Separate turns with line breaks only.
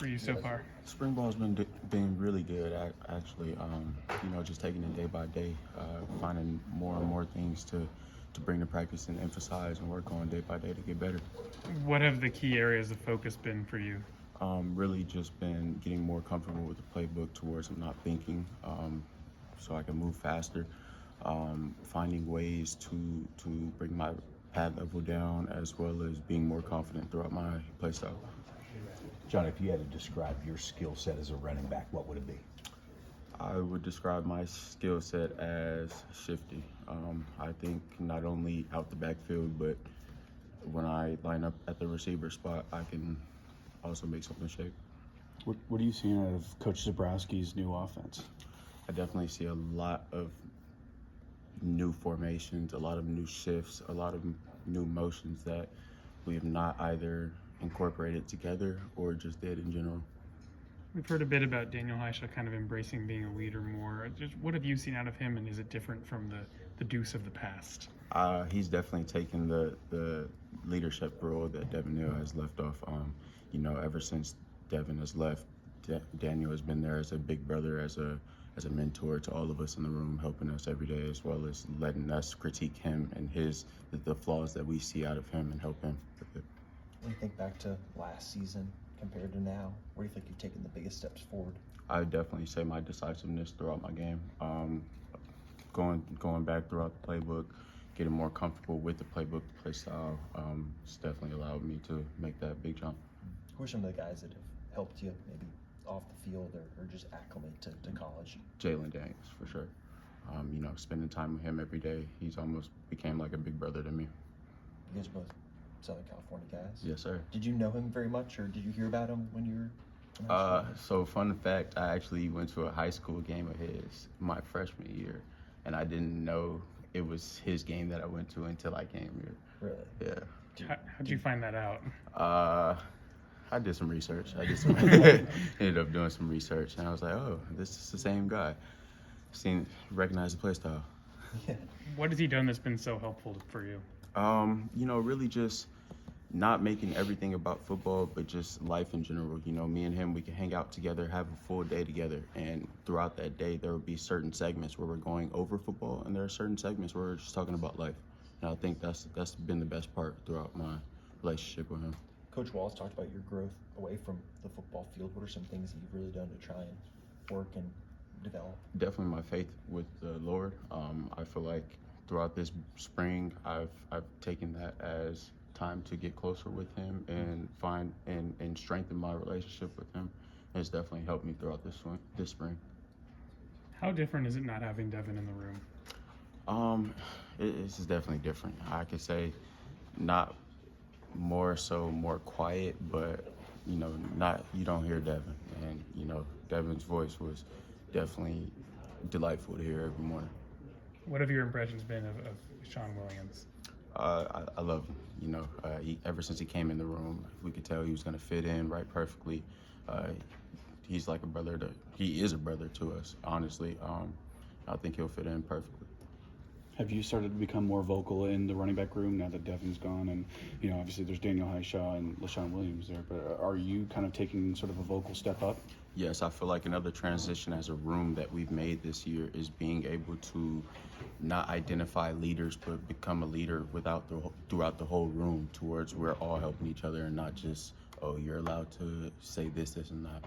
for you so far?
Spring ball's been really good, actually. Just taking it day by day, finding more and more things to bring to practice and emphasize and work on day by day to get better.
What have the key areas of focus been for you?
Really just been getting more comfortable with the playbook towards not thinking, so I can move faster. Finding ways to bring my pad level down, as well as being more confident throughout my play style.
John, if you had to describe your skill set as a running back, what would it be?
I would describe my skill set as shifty. I think not only out the backfield, but when I line up at the receiver spot, I can also make something shake.
What are you seeing out of Coach Zabrowski's new offense?
I definitely see a lot of new formations, a lot of new shifts, a lot of new motions that we have not either incorporated together or just did in general.
We've heard a bit about Daniel Heisha kind of embracing being a leader more. Just what have you seen out of him, and is it different from the Deuce of the past?
He's definitely taken the leadership role that Devin Neal has left off. Ever since Devin has left, Daniel has been there as a big brother, as a mentor to all of us in the room, helping us every day, as well as letting us critique him and the flaws that we see out of him and help him with it.
When you think back to last season compared to now, where do you think you've taken the biggest steps forward?
I would definitely say my decisiveness throughout my game. Going back throughout the playbook, getting more comfortable with the playbook play style, it's definitely allowed me to make that big jump.
Who are some of the guys that have helped you maybe off the field or just acclimate to college?
Jalen Daniels, for sure. Spending time with him every day, he's almost became like a big brother to me.
You guys are both Southern California guys?
Yes, sir.
Did you know him very much, or did you hear about him when you were in high school?
So fun fact, I actually went to a high school game of his my freshman year, and I didn't know it was his game that I went to until I came here.
Really?
Yeah.
How'd you find that out?
I did some research. Ended up doing some research, and I was like, oh, this is the same guy. Recognize the play style.
Yeah.
What has he done that's been so helpful for you?
Really just not making everything about football, but just life in general. Me and him, we can hang out together, have a full day together, and throughout that day, there will be certain segments where we're going over football, and there are certain segments where we're just talking about life. And I think that's been the best part throughout my relationship with him.
Coach Wallace talked about your growth away from the football field. What are some things that you've really done to try and work and develop?
Definitely my faith with the Lord. I feel like throughout this spring, I've taken that as time to get closer with him and find and strengthen my relationship with him. It's definitely helped me throughout this spring.
How different is it not having Devin in the room?
This is definitely different. I could say not more quiet, but you don't hear Devin, and Devin's voice was definitely delightful to hear every morning.
What have your impressions been of Sean Williams?
I love him. Ever since he came in the room, we could tell he was going to fit in right perfectly. He's like a brother he is a brother to us, honestly. I think he'll fit in perfectly.
Have you started to become more vocal in the running back room now that Devin's gone? And, obviously there's Daniel Heisha and LaShawn Williams there, but are you kind of taking sort of a vocal step up?
Yes, I feel like another transition as a room that we've made this year is being able to not identify leaders, but become a leader throughout the whole room, towards we're all helping each other and not just, oh, you're allowed to say this, and that.